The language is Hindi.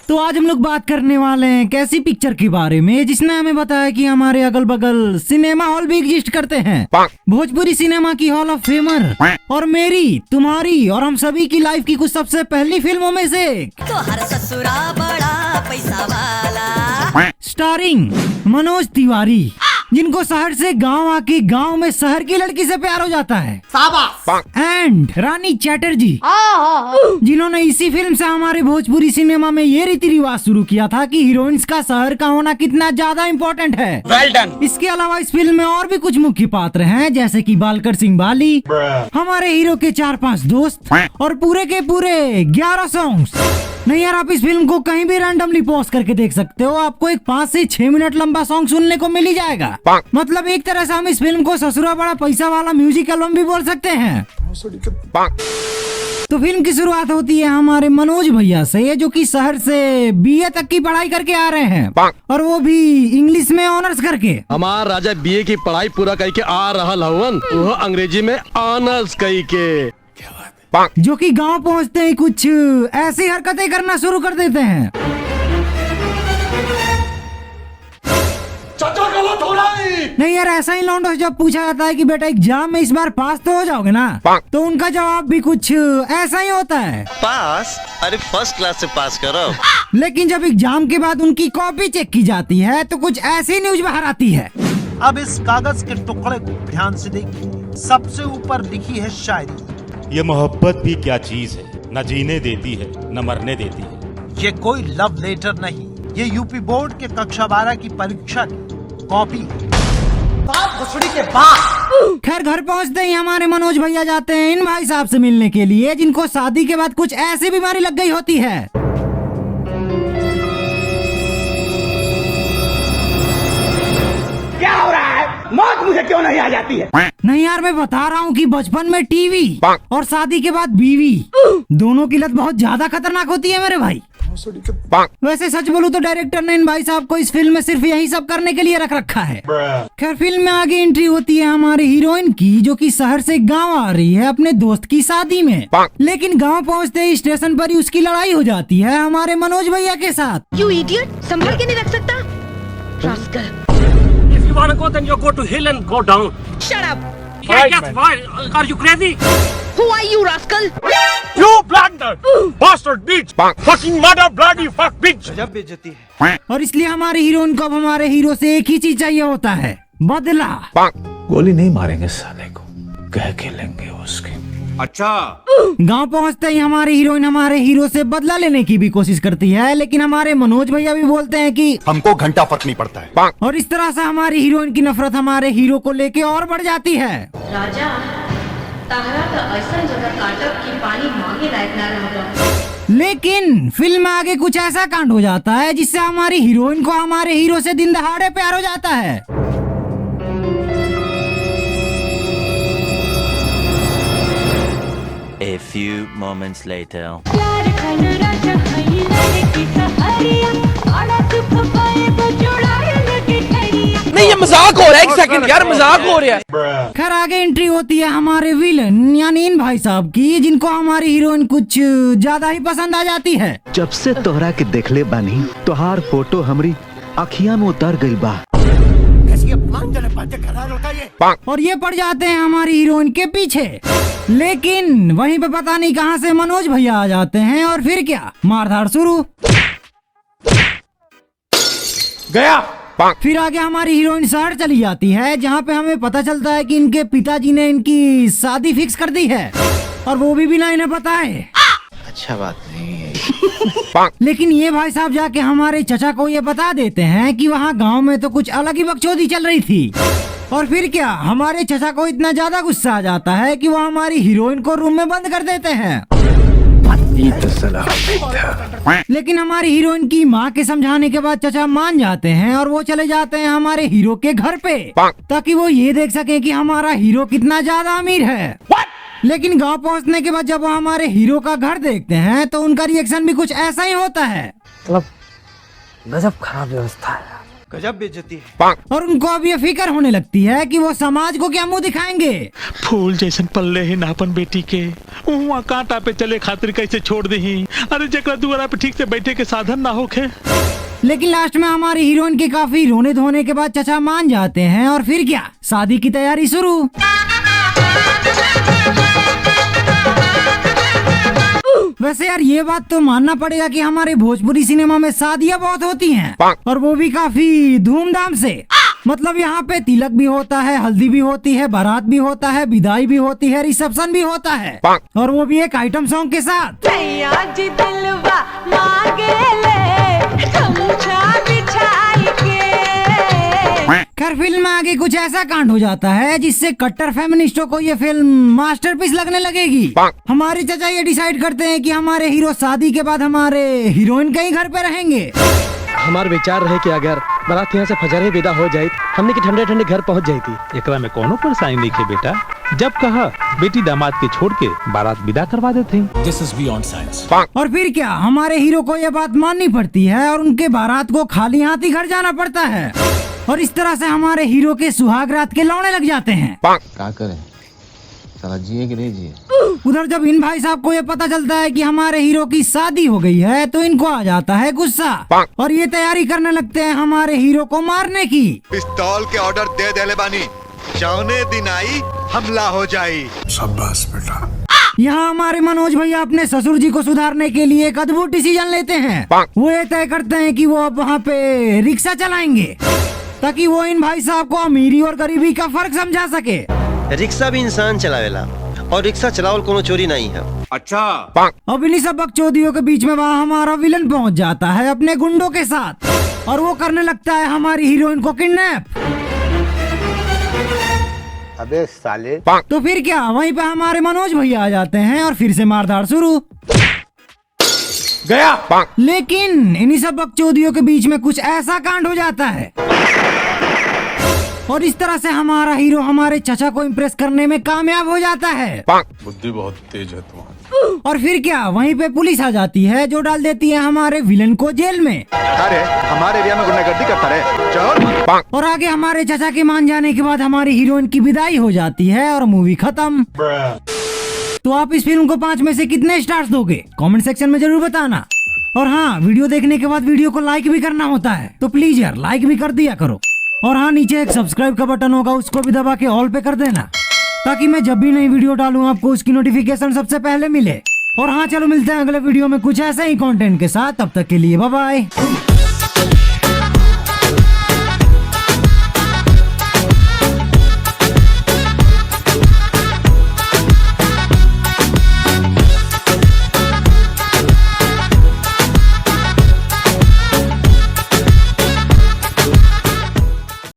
तो आज हम लोग बात करने वाले हैं कैसी पिक्चर के बारे में जिसने हमें बताया कि हमारे अगल बगल सिनेमा हॉल भी एग्जिस्ट करते हैं। भोजपुरी सिनेमा की हॉल ऑफ फेमर और मेरी, तुम्हारी और हम सभी की लाइफ की कुछ सबसे पहली फिल्मों में से एक। तो हर ससुरा बड़ा पैसा वाला। स्टारिंग मनोज तिवारी, जिनको शहर से गांव आके गांव में शहर की लड़की से प्यार हो जाता है। एंड रानी चैटर्जी, जिन्होंने इसी फिल्म से हमारे भोजपुरी सिनेमा में ये रीति रिवाज शुरू किया था कि हीरोइंस का शहर का होना कितना ज्यादा इम्पोर्टेंट है। Well done. इसके अलावा इस फिल्म में और भी कुछ मुख्य पात्र हैं, जैसे कि बालकर सिंह बाली, हमारे हीरो के 4-5 दोस्त और पूरे के पूरे 11 सॉन्ग्स। नहीं यार, आप इस फिल्म को कहीं भी रैंडमली पॉज करके देख सकते हो, आपको एक 5 से 6 मिनट लंबा सॉन्ग सुनने को मिल ही जाएगा। मतलब एक तरह से हम इस फिल्म को ससुरा बड़ा पैसा वाला म्यूजिक एल्बम भी बोल सकते हैं। तो फिल्म की शुरुआत होती है हमारे मनोज भैया से, जो कि शहर से बीए तक की पढ़ाई करके आ रहे हैं और वो भी इंग्लिश में ऑनर्स करके। हमार राजा बीए की पढ़ाई पूरा करके आ रहा हवन, वो अंग्रेजी में ऑनर्स करके। जो कि गांव पहुंचते ही कुछ ऐसी हरकतें करना शुरू कर देते हैं। चाचा गलत हो रहा है। नहीं यार, ऐसा ही लौंडो जब पूछा जाता है कि बेटा एग्जाम में इस बार पास तो हो जाओगे ना, तो उनका जवाब भी कुछ ऐसा ही होता है, पास? अरे फर्स्ट क्लास से पास करो। लेकिन जब एग्जाम के बाद उनकी कॉपी चेक की जाती है तो कुछ ऐसी न्यूज बाहर आती है। अब इस कागज के टुकड़े को ध्यान से देखिए, सबसे ऊपर लिखी है शायरी। ये मोहब्बत भी क्या चीज है, न जीने देती है न मरने देती है। ये कोई लव लेटर नहीं, ये यूपी बोर्ड के कक्षा 12 की परीक्षा की कॉपी है। के बाद खैर, घर पहुंचते ही हमारे मनोज भैया जाते हैं इन भाई साहब से मिलने के लिए, जिनको शादी के बाद कुछ ऐसी बीमारी लग गई होती है। क्या हो रहा है? मौत मुझे क्यों नहीं आ जाती है? नहीं यार, मैं बता रहा हूँ कि बचपन में टीवी और शादी के बाद बीवी, दोनों की लत बहुत ज्यादा खतरनाक होती है मेरे भाई। वैसे सच बोलूं तो डायरेक्टर ने इन भाई साहब को इस फिल्म में सिर्फ यही सब करने के लिए रख रखा है। खैर, फिल्म में आगे एंट्री होती है हमारे हीरोइन की, जो कि शहर से गांव आ रही है अपने दोस्त की शादी में। लेकिन गांव पहुंचते ही स्टेशन पर ही उसकी लड़ाई हो जाती है हमारे मनोज भैया के साथ। You idiot! संभाल के नहीं रख सकता? Rascal! If you wanna go, then you go to hill and go down. Shut up! Yes, why? Are you crazy? Who are you, rascal? You blunder! Bastard bitch! Fucking mother bloody fuck bitch! जब बेइज्जती है। और इसलिए हमारे हीरोइन को अब हमारे हीरो से एक ही चीज चाहिए होता है, बदला। गोली नहीं मारेंगे साले को, कह के लेंगे उसकी। अच्छा। गांव पहुंचते ही हमारी हीरोइन हमारे हीरो से बदला लेने की भी कोशिश करती है, लेकिन हमारे मनोज भैया भी बोलते हैं कि हमको घंटा फर्क नहीं पड़ता है। और इस तरह से हमारी हीरोइन की नफरत हमारे हीरो को लेके और बढ़ जाती है। राजा, ताहरा तो ऐसा जगह काटब कि पानी मांगे लायक ना रह। लेकिन फिल्म में आगे कुछ ऐसा कांड हो जाता है जिससे हमारी हीरोइन को हमारे हीरो से दिन दहाड़े प्यार हो जाता है। A few moments later. नहीं, ये मजाक हो रहा है। एक सेकंड यार, मजाक हो रहा है। खैर, आगे एंट्री होती है हमारे विलन यानी इन भाई साहब की, जिनको हमारी हीरोइन कुछ ज्यादा ही पसंद आ जाती है। जब से तोहरा के देखले बानी, तोहार फोटो हमरी अखियां में उतर गई बा। और ये पड़ जाते हैं हमारी हीरोइन के पीछे, लेकिन वहीं पे पता नहीं कहां से मनोज भैया आ जाते हैं और फिर क्या, मारधाड़ शुरू। गया। फिर आगे हमारी हीरोइन शहर चली जाती है, जहाँ पे हमें पता चलता है कि इनके पिताजी ने इनकी शादी फिक्स कर दी है, और वो भी बिना इन्हें बताए। अच्छा बात नहीं है। लेकिन ये भाई साहब जाके हमारे चचा को ये बता देते हैं कि वहाँ गांव में तो कुछ अलग ही बकचोदी चल रही थी। और फिर क्या, हमारे चचा को इतना ज्यादा गुस्सा आ जाता है कि वो हमारी हीरोइन को रूम में बंद कर देते हैं। लेकिन हमारी हीरोइन की माँ के समझाने के बाद चचा मान जाते हैं और वो चले जाते हैं हमारे हीरो के घर पे, ताकि वो ये देख सके कि हमारा हीरो कितना ज्यादा अमीर है। लेकिन गांव पहुंचने के बाद जब वो हमारे हीरो का घर देखते हैं तो उनका रिएक्शन भी कुछ ऐसा ही होता है। मतलब गजब खराब व्यवस्था है। गजब बेइज्जती है। और उनको अब ये फिक्र होने लगती है कि वो समाज को क्या मुंह दिखाएंगे। फूल जैसन पल्ले ही नापन बेटी के वहाँ कांटा पे चले खातिर कैसे छोड़ दही। अरे जकरा दुआरा पे ठीक से बैठे के साधन ना होखे। लेकिन लास्ट में हमारी हीरोइन के काफी रोने धोने के बाद चचा मान जाते हैं और फिर क्या, शादी की तैयारी शुरू। वैसे यार ये बात तो मानना पड़ेगा कि हमारे भोजपुरी सिनेमा में शादियां बहुत होती हैं और वो भी काफी धूमधाम से। मतलब यहाँ पे तिलक भी होता है, हल्दी भी होती है, बारात भी होता है, विदाई भी होती है, रिसेप्शन भी होता है और वो भी एक आइटम सॉन्ग के साथ। खैर फिल्म में आगे कुछ ऐसा कांड हो जाता है जिससे कट्टर फेमिनिस्टों को ये फिल्म मास्टरपीस लगने लगेगी। हमारे चाचा ये डिसाइड करते हैं कि हमारे हीरो शादी के बाद हमारे हीरोइन के ही घर पे रहेंगे। हमार विचार रहे कि अगर बारात यहाँ से फजर ही विदा हो जाए, हमने के ठंडे ठंडे घर पहुँच जाती। एकरा में कोनो परेशानी नहीं है बेटा, जब कहा बेटी दामाद के छोड़ के बारात विदा करवा देते हैं। This is beyond science। और फिर क्या, हमारे हीरो को ये बात माननी पड़ती है और उनके बारात को खाली हाथ ही घर जाना पड़ता है और इस तरह से हमारे हीरो के सुहाग रात के लौने लग जाते हैं। क्या करें, साला जिए कि नहीं जिए। उधर जब इन भाई साहब को ये पता चलता है कि हमारे हीरो की शादी हो गई है तो इनको आ जाता है गुस्सा और ये तैयारी करने लगते हैं हमारे हीरो को मारने की। पिस्तौल के ऑर्डर दे देले बानी, जौने दिन आई हमला हो जाई। शाबाश बेटा। यहाँ हमारे मनोज भैया अपने ससुर जी को सुधारने के लिए एक अद्भुत डिसीजन लेते हैं। वो ये तय करते हैं कि वो अब वहाँ पे रिक्शा चलाएंगे ताकि वो इन भाई साहब को अमीरी और गरीबी का फर्क समझा सके। रिक्शा भी इंसान चलावेला और रिक्शा चलावल कोनो चोरी नहीं है। अच्छा। अब इन्हीं सब बकचोदियों के बीच में वहाँ हमारा विलन पहुँच जाता है अपने गुंडों के साथ और वो करने लगता है हमारी हीरोइन को किडनैप। अबे साले। तो फिर क्या, वहीं पे हमारे मनोज भैया आ जाते हैं और फिर से मारधाड़ शुरू। गया। लेकिन इन्हीं सब बकचोदियों के बीच में कुछ ऐसा कांड हो जाता है और इस तरह से हमारा हीरो हमारे चचा को इम्प्रेस करने में कामयाब हो जाता है। बुद्धि बहुत तेज है तुम्हारी। और फिर क्या, वहीं पे पुलिस आ जाती है जो डाल देती है हमारे विलन को जेल में। अरे हमारे एरिया में गुंडागर्दी करता रहे, चल। और आगे हमारे चचा के मान जाने के बाद हमारी हीरोइन की विदाई हो जाती है और मूवी खत्म। तो आप इस फिल्म को 5 में से कितने स्टार्स दोगे कमेंट सेक्शन में जरूर बताना। और हाँ, वीडियो देखने के बाद वीडियो को लाइक भी करना होता है तो प्लीज यार लाइक भी कर दिया करो। और हाँ, नीचे एक सब्सक्राइब का बटन होगा, उसको भी दबा के ऑल पे कर देना ताकि मैं जब भी नई वीडियो डालूं आपको उसकी नोटिफिकेशन सबसे पहले मिले। और हाँ, चलो मिलते हैं अगले वीडियो में कुछ ऐसे ही कंटेंट के साथ। तब तक के लिए बाय बाय।